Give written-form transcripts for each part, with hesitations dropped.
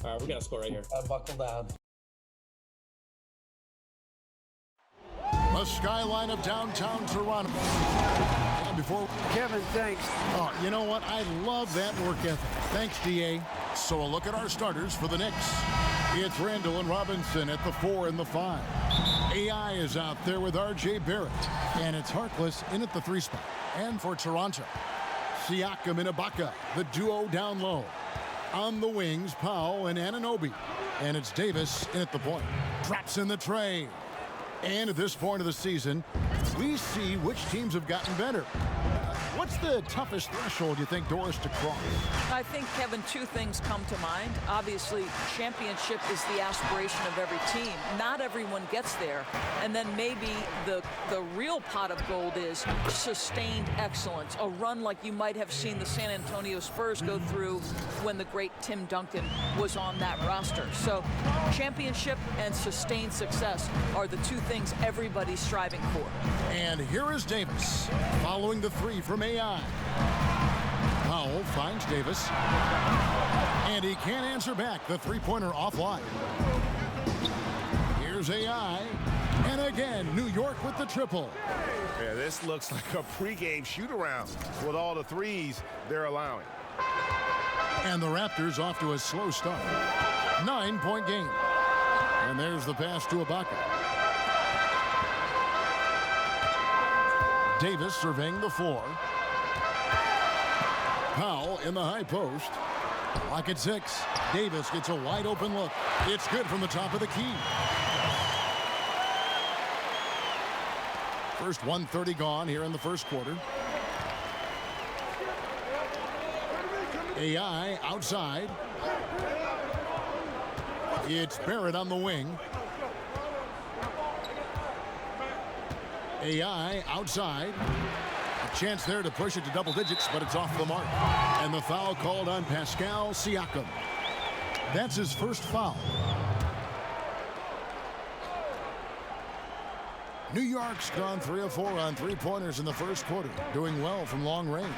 All right, we got to score right here. Buckle down. The skyline of downtown Toronto. And before Kevin, thanks. Oh, you know what? I love that work ethic. Thanks, DA. So a look at our starters for the Knicks. It's Randall and Robinson at the 4 and the 5. AI is out there with RJ Barrett. And it's Harkless in at the 3 spot. And for Toronto, Siakam and Ibaka, the duo down low. On the wings, Powell and Anunoby. And it's Davis in at the point. Drops in the tray. And at this point of the season, we see which teams have gotten better. What's the toughest threshold you think, Doris, to cross? I think, Kevin, two things come to mind. Obviously, championship is the aspiration of every team. Not everyone gets there. And then maybe the real pot of gold is sustained excellence, a run like you might have seen the San Antonio Spurs go through when the great Tim Duncan was on that roster. So championship and sustained success are the two things everybody's striving for. And here is Davis, following the 3 from AI. Powell finds Davis, and he can't answer back. The three-pointer offline. Here's AI, and again, New York with the triple. Yeah, this looks like a pregame shoot-around with all the threes they're allowing. And the Raptors off to a slow start. 9-point game. And there's the pass to Ibaka. Davis surveying the floor. Powell in the high post. Clock at 6. Davis gets a wide open look. It's good from the top of the key. First 1:30 gone here in the first quarter. AI outside. It's Barrett on the wing. AI outside. A chance there to push it to double digits, but it's off the mark. And the foul called on Pascal Siakam. That's his first foul. New York's gone 3 of 4 on three-pointers in the first quarter, doing well from long range.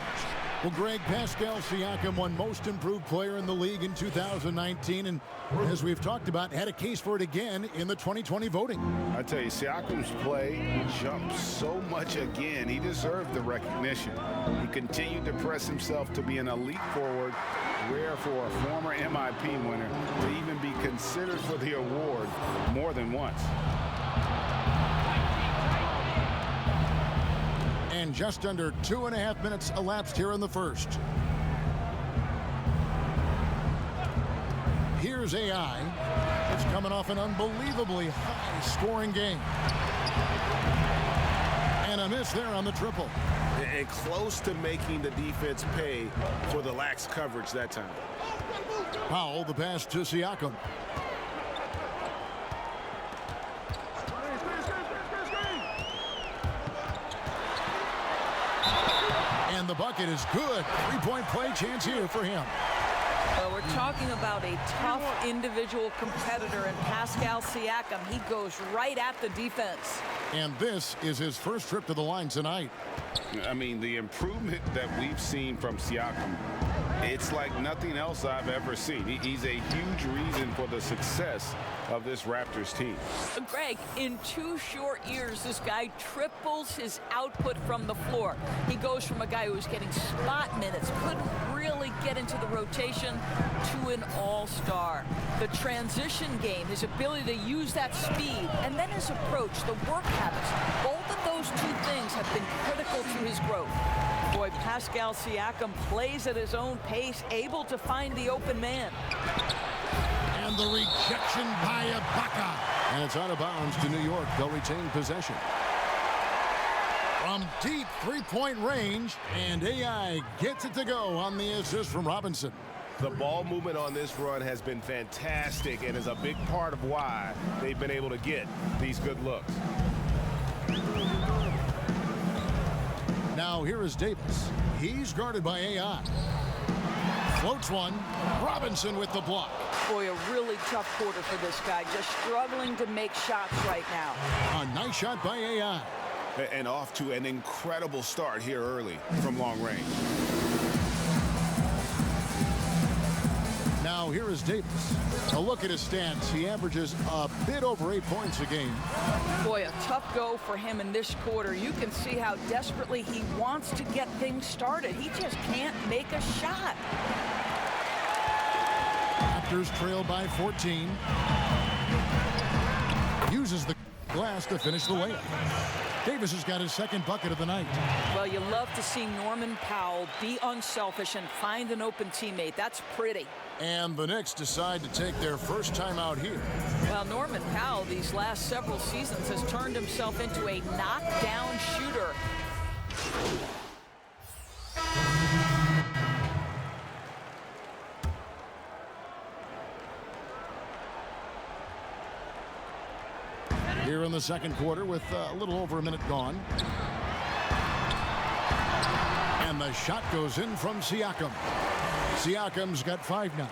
Well, Greg, Pascal Siakam won Most Improved Player in the league in 2019, and as we've talked about, had a case for it again in the 2020 voting. I tell you, Siakam's play jumped so much again. He deserved the recognition. He continued to press himself to be an elite forward, rare for a former MIP winner to even be considered for the award more than once. And just under 2.5 minutes elapsed here in the first. Here's AI. It's coming off an unbelievably high-scoring game. And a miss there on the triple. And close to making the defense pay for the lax coverage that time. Powell, the pass to Siakam. And the bucket is good. Three-point play chance here for him. Well, we're talking about a tough individual competitor in Pascal Siakam. He goes right at the defense. And this is his first trip to the line tonight. I mean, the improvement that we've seen from Siakam, it's like nothing else I've ever seen. He's a huge reason for the success of this Raptors team. Greg, in 2 short years, this guy triples his output from the floor. He goes from a guy who was getting spot minutes, couldn't really get into the rotation, to an all-star. The transition game, his ability to use that speed, and then his approach, the work habits, both of those two things have been critical to his growth. Boy, Pascal Siakam plays at his own pace, able to find the open man. And the rejection by Ibaka. And it's out of bounds to New York. They'll retain possession. From deep three-point range, and AI gets it to go on the assist from Robinson. The ball movement on this run has been fantastic and is a big part of why they've been able to get these good looks. Now here is Davis. He's guarded by AI. Floats one. Robinson with the block. Boy, a really tough quarter for this guy. Just struggling to make shots right now. A nice shot by AI. And off to an incredible start here early from long range. Now Now here is Davis. A look at his stats. He averages a bit over 8 points a game. Boy, a tough go for him in this quarter. You can see how desperately he wants to get things started. He just can't make a shot. Raptors trail by 14. Uses the glass to finish the layup. Davis has got his second bucket of the night. Well, you love to see Norman Powell be unselfish and find an open teammate. That's pretty. And the Knicks decide to take their first time out here. Well, Norman Powell these last several seasons has turned himself into a knockdown shooter. Here in the second quarter with a little over a minute gone. And the shot goes in from Siakam. Siakam's got 5 now.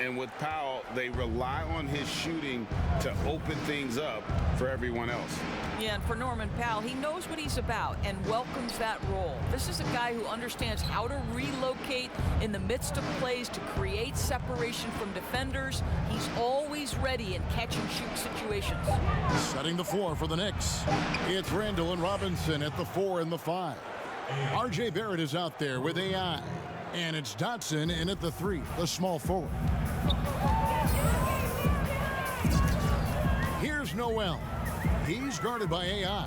And with Powell, they rely on his shooting to open things up for everyone else. Yeah, and for Norman Powell, he knows what he's about and welcomes that role. This is a guy who understands how to relocate in the midst of plays to create separation from defenders. He's always ready in catch-and-shoot situations. Setting the floor for the Knicks. It's Randall and Robinson at the 4 and the 5. R.J. Barrett is out there with AI. And it's Dotson in at the 3, the small forward. Here's Noel. He's guarded by AI.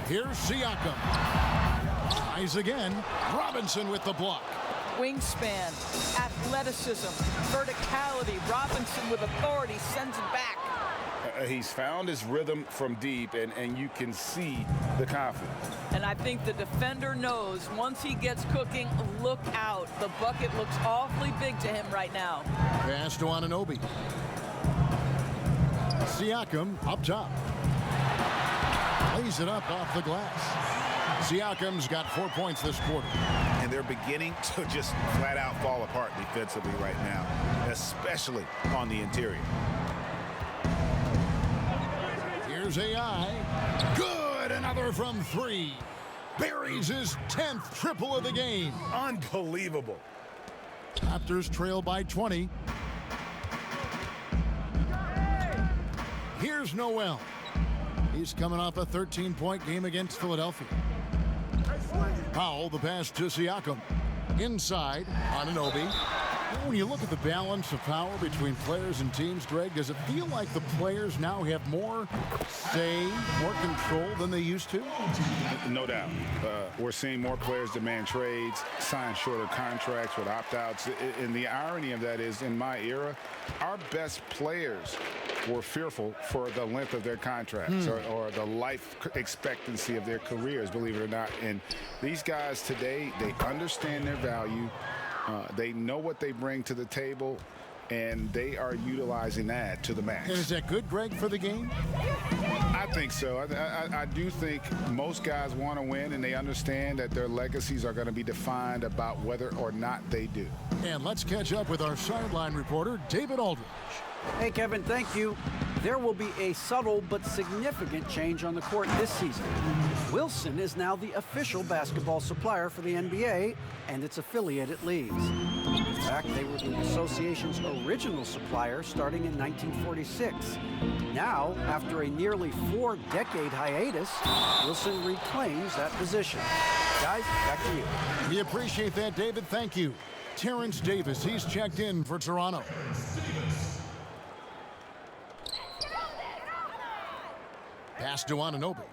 Here's Siakam. Tries again. Robinson with the block. Wingspan, athleticism, verticality. Robinson with authority sends it back. He's found his rhythm from deep, and you can see the confidence. And I think the defender knows once he gets cooking, look out. The bucket looks awfully big to him right now. Pass to Anunoby. Siakam up top. Lays it up off the glass. Siakam's got 4 points this quarter. And they're beginning to just flat out fall apart defensively right now, especially on the interior. Here's AI. Good. Another from 3. Buries his 10th triple of the game. Unbelievable. Raptors trail by 20. Here's Noel. He's coming off a 13-point game against Philadelphia. Powell, the pass to Siakam. Inside, Anunoby. When you look at the balance of power between players and teams, Greg, does it feel like the players now have more say, more control than they used to? No doubt. We're seeing more players demand trades, sign shorter contracts with opt-outs. And the irony of that is, in my era, our best players were fearful for the length of their contracts or the life expectancy of their careers, believe it or not. And these guys today, they understand their value. They know what they bring to the table, and they are utilizing that to the max. And is that good, Greg, for the game? I think so. I do think most guys want to win, and they understand that their legacies are going to be defined about whether or not they do. And let's catch up with our sideline reporter, David Aldridge. Hey, Kevin, thank you. There will be a subtle but significant change on the court this season. Wilson is now the official basketball supplier for the NBA and its affiliated leagues. In fact, they were the association's original supplier starting in 1946. Now, after a nearly 4-decade hiatus, Wilson reclaims that position. Guys, back to you. We appreciate that, David. Thank you. Terrence Davis, he's checked in for Toronto. Pass to Anunoby.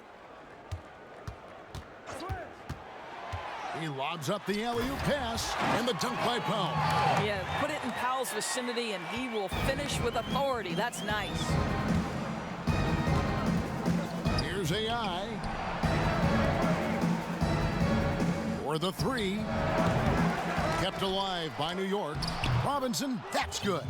He lobs up the alley-oop pass, and the dunk by Powell. Yeah, put it in Powell's vicinity, and he will finish with authority. That's nice. Here's AI. For the 3. Kept alive by New York. Robinson, that's good.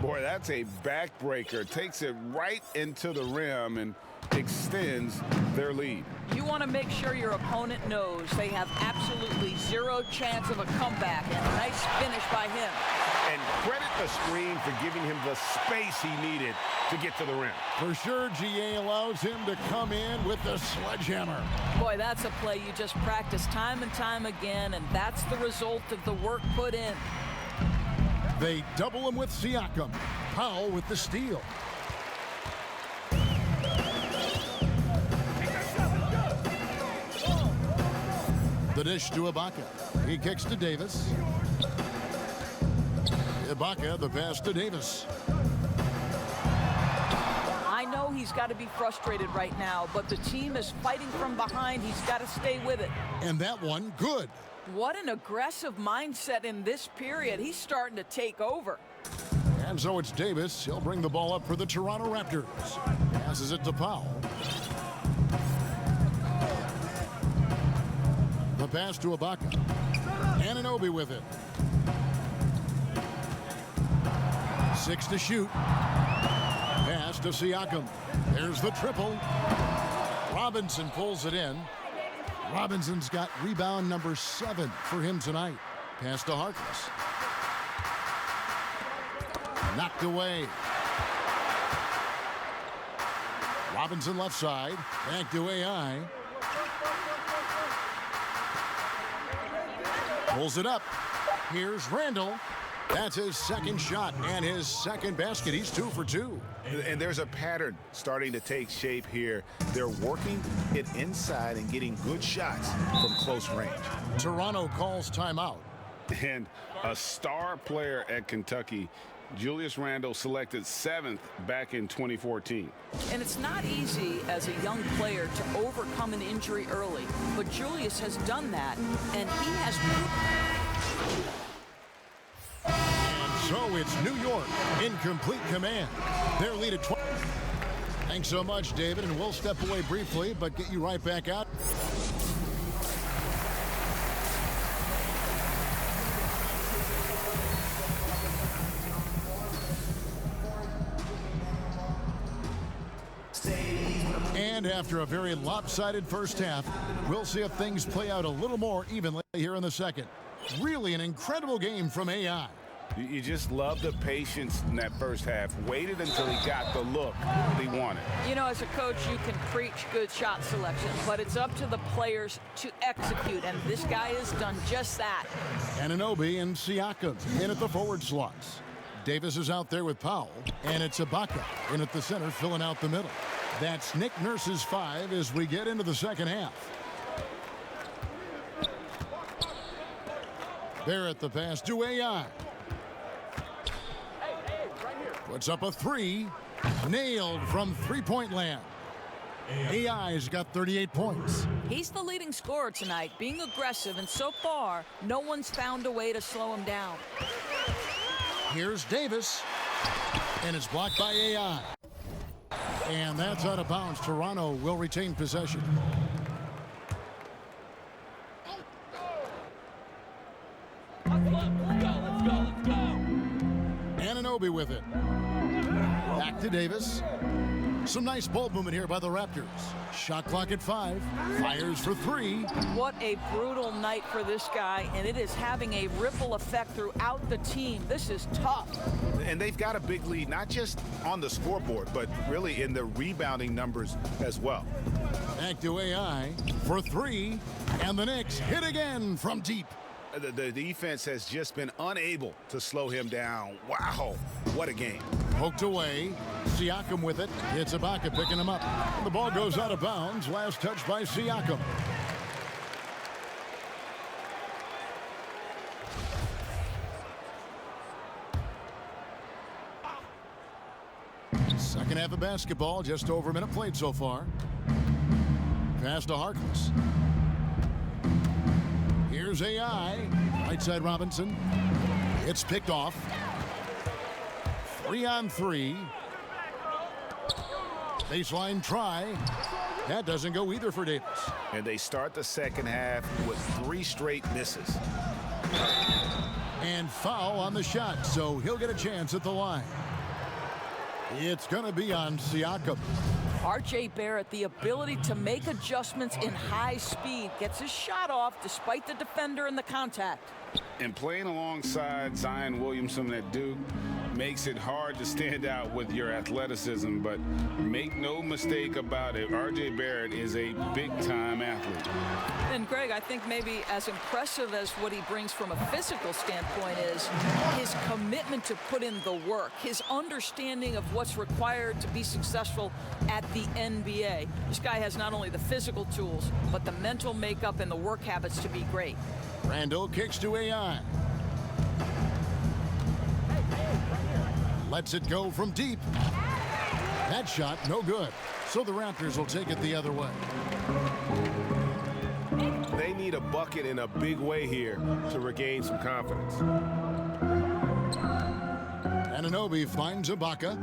Boy, that's a backbreaker. Takes it right into the rim and extends their lead. You want to make sure your opponent knows they have absolutely zero chance of a comeback, and a nice finish by him. And credit the screen for giving him the space he needed to get to the rim. For sure, GA allows him to come in with the sledgehammer. Boy, that's a play you just practice time and time again, and that's the result of the work put in. They double him with Siakam. Powell with the steal. The dish to Ibaka. He kicks to Davis. Ibaka, the pass to Davis. I know he's got to be frustrated right now, but the team is fighting from behind. He's got to stay with it. And that one, good. What an aggressive mindset in this period. He's starting to take over. And so it's Davis. He'll bring the ball up for the Toronto Raptors. Passes it to Powell. The pass to Ibaka. Anunoby with it. 6 to shoot. Pass to Siakam. There's the triple. Robinson pulls it in. Robinson's got rebound number 7 for him tonight. Pass to Harkless. Knocked away. Robinson left side. Back to AI. Pulls it up. Here's Randall. That's his second shot and his second basket. He's 2 for 2. And there's a pattern starting to take shape here. They're working it inside and getting good shots from close range. Toronto calls timeout. And a star player at Kentucky, Julius Randle, selected 7th back in 2014. And it's not easy as a young player to overcome an injury early, but Julius has done that, and he has... So it's New York in complete command. Their lead at 20. Thanks so much, David, and we'll step away briefly, but get you right back out. And after a very lopsided first half, we'll see if things play out a little more evenly here in the second. Really an incredible game from AI. You just love the patience in that first half. Waited until he got the look he wanted. You know, as a coach, you can preach good shot selection, but it's up to the players to execute, and this guy has done just that. Anunoby and Siakam in at the forward slots. Davis is out there with Powell, and it's Ibaka in at the center, filling out the middle. That's Nick Nurse's 5 as we get into the second half. Barrett the pass to AI. Puts up a 3. Nailed from three-point land. AI's got 38 points. He's the leading scorer tonight, being aggressive, and so far, no one's found a way to slow him down. Here's Davis, and it's blocked by AI. And that's out of bounds. Toronto will retain possession. Let's go. Anunoby with it. Back to Davis. Some nice ball movement here by the Raptors. Shot clock at 5. Fires for 3. What a brutal night for this guy, and it is having a ripple effect throughout the team. This is tough. And they've got a big lead, not just on the scoreboard, but really in the rebounding numbers as well. Back to AI for 3. And the Knicks hit again from deep. The defense has just been unable to slow him down. Wow, what a game. Poked away. Siakam with it. It's Ibaka picking him up. The ball goes out of bounds. Last touch by Siakam. Second half of basketball, just over a minute played so far. Pass to Harkless. Here's AI. Right side Robinson. It's picked off. 3-on-3. Baseline try. That doesn't go either for Davis. And they start the second half with 3 straight misses. And foul on the shot, so he'll get a chance at the line. It's going to be on Siakam. R.J. Barrett, the ability to make adjustments in high speed, gets his shot off despite the defender and the contact. And playing alongside Zion Williamson at Duke, makes it hard to stand out with your athleticism, but make no mistake about it, R.J. Barrett is a big-time athlete. And Greg, I think maybe as impressive as what he brings from a physical standpoint is his commitment to put in the work, his understanding of what's required to be successful at the NBA. This guy has not only the physical tools, but the mental makeup and the work habits to be great. Randall kicks to AI. Lets it go from deep. That shot, no good. So the Raptors will take it the other way. They need a bucket in a big way here to regain some confidence. Anunoby finds Ibaka.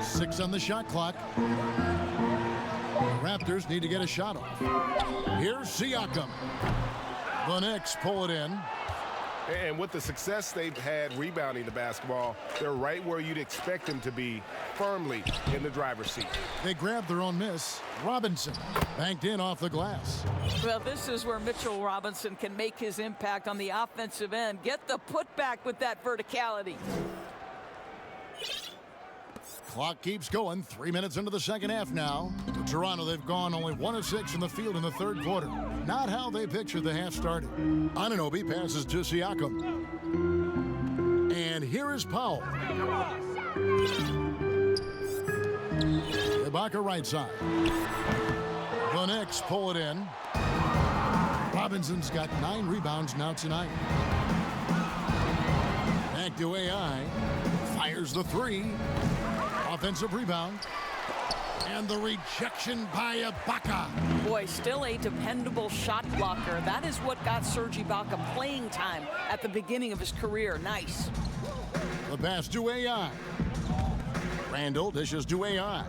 6 on the shot clock. The Raptors need to get a shot off. Here's Siakam. The Knicks pull it in. And with the success they've had rebounding the basketball, they're right where you'd expect them to be, firmly in the driver's seat. They grab their own miss. Robinson banked in off the glass. Well, this is where Mitchell Robinson can make his impact on the offensive end. Get the putback with that verticality. Clock keeps going. 3 minutes into the second half now. For Toronto, they've gone only 1 of 6 from the field in the third quarter. Not how they pictured the half started. Anunoby passes to Siakam. And here is Powell. Ibaka right side. The Knicks pull it in. Robinson's got 9 rebounds now tonight. Back to AI. Fires the 3. Offensive rebound. And the rejection by Ibaka. Boy, still a dependable shot blocker. That is what got Serge Ibaka playing time at the beginning of his career. Nice. The pass to AI. Randall dishes to AI.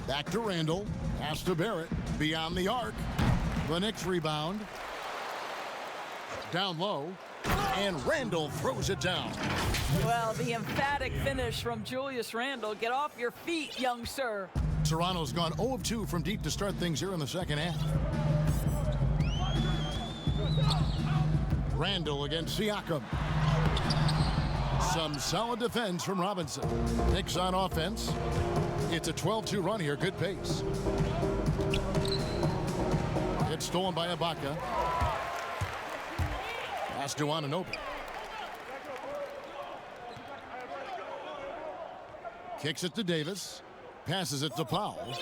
Back to Randall. Pass to Barrett. Beyond the arc. The Knicks rebound. Down low. And Randall throws it down. Well, the emphatic finish from Julius Randle. Get off your feet, young sir. Toronto's gone 0 of 2 from deep to start things here in the second half. Randall against Siakam. Some solid defense from Robinson. Knicks on offense. It's a 12-2 run here. Good pace. It's stolen by Ibaka. Pass to Anunoby. Kicks it to Davis. Passes it to Powell.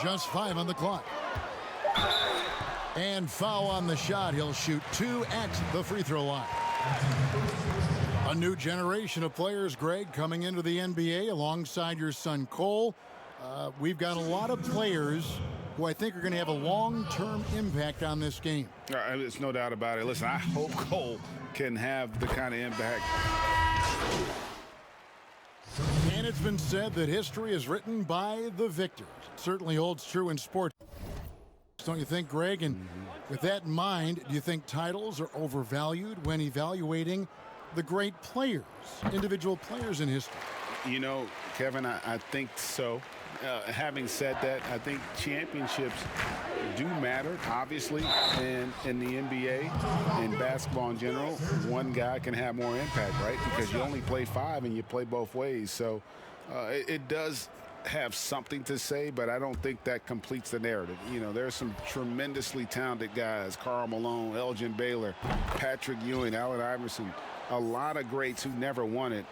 Just 5 on the clock. And foul on the shot. He'll shoot 2 at the free throw line. A new generation of players, Greg, coming into the NBA alongside your son Cole. We've got a lot of players who I think are going to have a long-term impact on this game. There's no doubt about it. Listen, I hope Cole can have the kind of impact. And it's been said that history is written by the victors. It certainly holds true in sports. Don't you think, Greg? And with that in mind, do you think titles are overvalued when evaluating the great players, individual players in history? You know, Kevin, I think so. Having said that, I think championships do matter, obviously, in the NBA and basketball in general. One guy can have more impact, right? Because you only play 5 and you play both ways. So it does have something to say, but I don't think that completes the narrative. You know, there's some tremendously talented guys, Karl Malone, Elgin Baylor, Patrick Ewing, Allen Iverson, a lot of greats who never won it.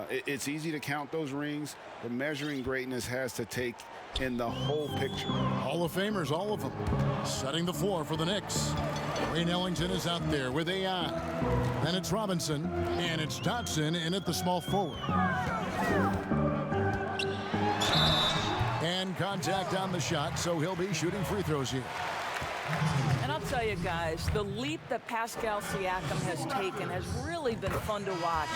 It's easy to count those rings, but measuring greatness has to take in the whole picture. Hall of Famers, all of them, setting the floor for the Knicks. Wayne Ellington is out there with AI. Then it's Robinson, and it's Dotson in at the small forward. And contact on the shot, so he'll be shooting free throws here. And I'll tell you guys, the leap that Pascal Siakam has taken has really been fun to watch.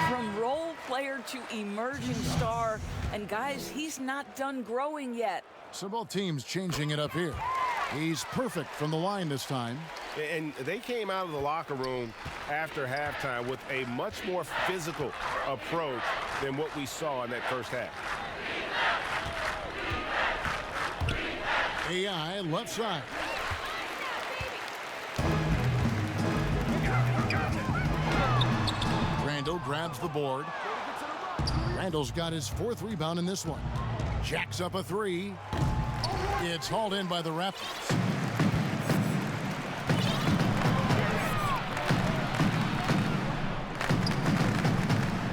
From role player to emerging star, and guys, he's not done growing yet. So both teams changing it up here. He's perfect from the line this time. And they came out of the locker room after halftime with a much more physical approach than what we saw in that first half. AI left side. Randall grabs the board. Randall's got his 4th rebound in this one. Jacks up a 3. It's hauled in by the Raptors.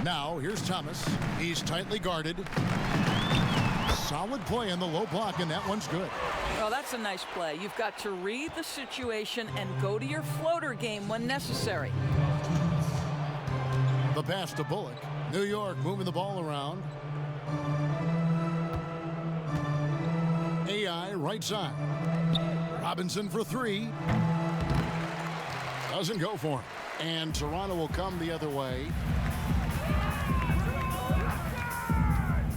Now, here's Thomas. He's tightly guarded. Solid play in the low block, and that one's good. Well, that's a nice play. You've got to read the situation and go to your floater game when necessary. The pass to Bullock. New York moving the ball around. AI right side. Robinson for 3. Doesn't go for him. And Toronto will come the other way.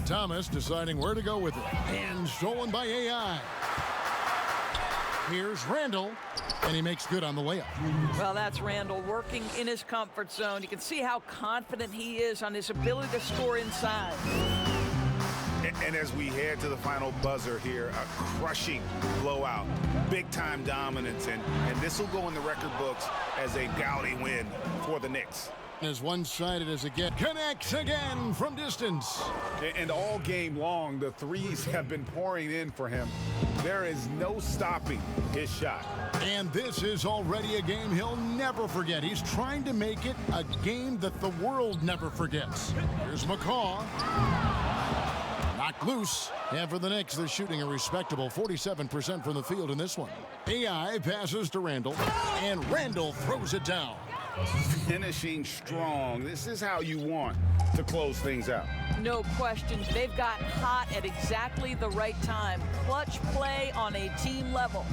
Thomas deciding where to go with it. And stolen by AI. Here's Randall. And he makes good on the layup. Well, that's Randall working in his comfort zone. You can see how confident he is on his ability to score inside. And as we head to the final buzzer here, a crushing blowout, big-time dominance, and this will go in the record books as a gaudy win for the Knicks. As one-sided as it gets. Connects again from distance. And all game long, the threes have been pouring in for him. There is no stopping his shot. And this is already a game he'll never forget. He's trying to make it a game that the world never forgets. Here's McCaw. Knocked loose. And for the Knicks, they're shooting a respectable 47% from the field in this one. AI passes to Randall. And Randall throws it down. Finishing strong. This is how you want to close things out. No question. They've got hot at exactly the right time. Clutch play on a team level.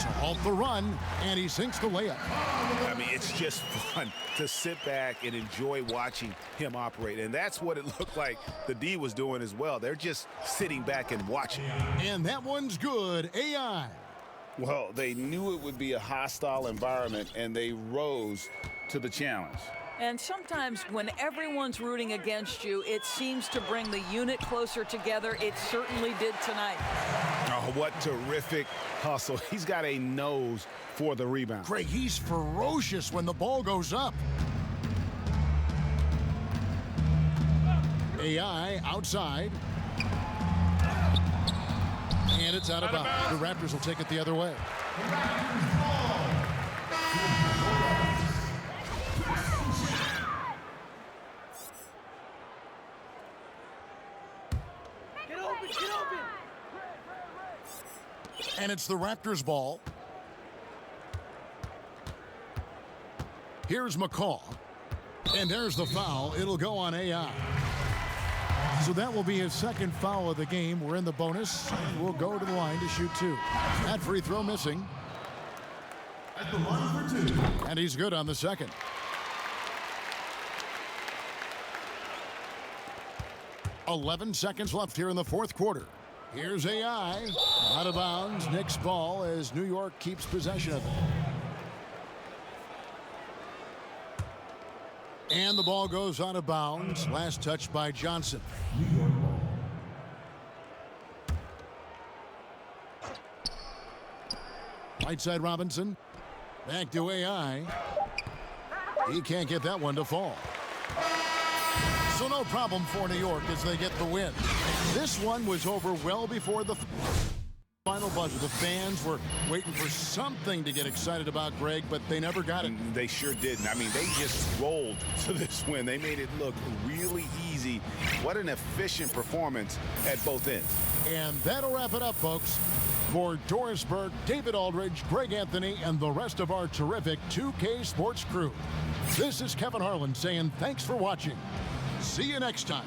To halt the run, and he sinks the layup. I mean, it's just fun to sit back and enjoy watching him operate. And that's what it looked like the D was doing as well. They're just sitting back and watching. And that one's good. AI. Well, they knew it would be a hostile environment, and they rose to the challenge. And sometimes when everyone's rooting against you, it seems to bring the unit closer together. It certainly did tonight. Oh, what terrific hustle. He's got a nose for the rebound. Craig, he's ferocious when the ball goes up. AI outside. And it's out of bounds. The Raptors will take it the other way. Get open, get open! And it's the Raptors' ball. Here's McCaw. And there's the foul. It'll go on AI. So that will be his 2nd foul of the game. We're in the bonus. We'll go to the line to shoot 2. That free throw missing. At the line for 2. And he's good on the 2nd. "11 seconds left here in the 4th quarter. Here's AI. Out of bounds. Knicks ball as New York keeps possession of it. And the ball goes out of bounds. Last touch by Johnson. Right side Robinson. Back to AI. He can't get that one to fall. So no problem for New York as they get the win. This one was over well before the final buzzer. The fans were waiting for something to get excited about, Greg, but they never got it. They sure didn't. I mean, they just rolled to this win. They made it look really easy. What an efficient performance at both ends. And that'll wrap it up, folks. For Doris Burke, David Aldridge, Greg Anthony, and the rest of our terrific 2K Sports crew, this is Kevin Harlan saying thanks for watching. See you next time.